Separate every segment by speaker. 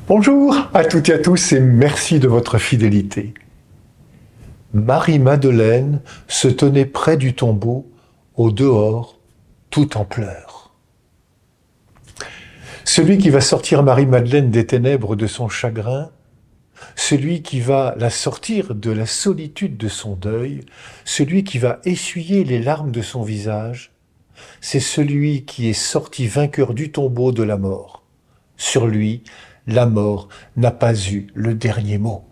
Speaker 1: Bonjour à toutes et à tous et merci de votre fidélité. Marie-Madeleine se tenait près du tombeau, au dehors, tout en pleurs. Celui qui va sortir Marie-Madeleine des ténèbres de son chagrin, celui qui va la sortir de la solitude de son deuil, celui qui va essuyer les larmes de son visage, c'est celui qui est sorti vainqueur du tombeau de la mort. Sur lui, la mort n'a pas eu le dernier mot.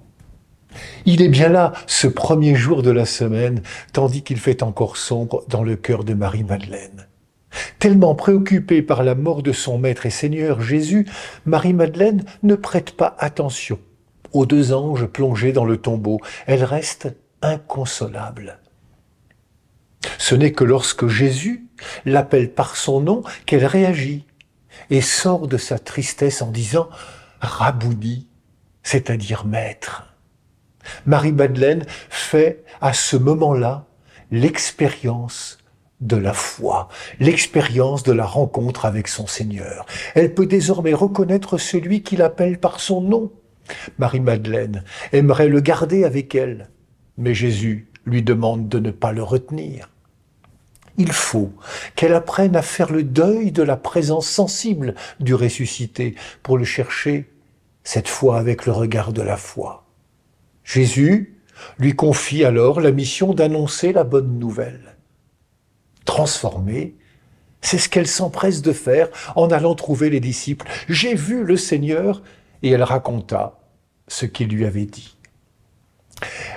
Speaker 1: Il est bien là, ce premier jour de la semaine, tandis qu'il fait encore sombre dans le cœur de Marie-Madeleine. Tellement préoccupée par la mort de son Maître et Seigneur Jésus, Marie-Madeleine ne prête pas attention aux deux anges plongés dans le tombeau. Elle reste inconsolable. Ce n'est que lorsque Jésus l'appelle par son nom qu'elle réagit et sort de sa tristesse en disant « Rabouni », c'est-à-dire maître. Marie-Madeleine fait à ce moment-là l'expérience de la foi, l'expérience de la rencontre avec son Seigneur. Elle peut désormais reconnaître celui qui l'appelle par son nom. Marie-Madeleine aimerait le garder avec elle, mais Jésus lui demande de ne pas le retenir. Il faut qu'elle apprenne à faire le deuil de la présence sensible du ressuscité pour le chercher, cette fois avec le regard de la foi. Jésus lui confie alors la mission d'annoncer la bonne nouvelle. Transformée, c'est ce qu'elle s'empresse de faire en allant trouver les disciples. « J'ai vu le Seigneur » et elle raconta ce qu'il lui avait dit.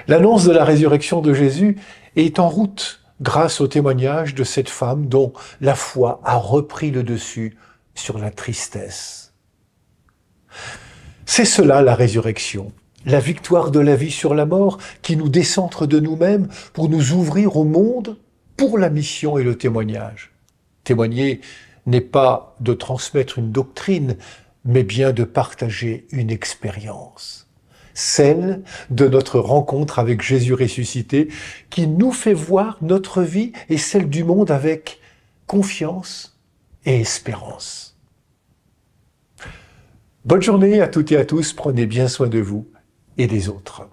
Speaker 1: L'annonce de la résurrection de Jésus est en route grâce au témoignage de cette femme dont la foi a repris le dessus sur la tristesse. C'est cela la résurrection, la victoire de la vie sur la mort qui nous décentre de nous-mêmes pour nous ouvrir au monde pour la mission et le témoignage. Témoigner n'est pas de transmettre une doctrine, mais bien de partager une expérience. Celle de notre rencontre avec Jésus ressuscité, qui nous fait voir notre vie et celle du monde avec confiance et espérance. Bonne journée à toutes et à tous, prenez bien soin de vous et des autres.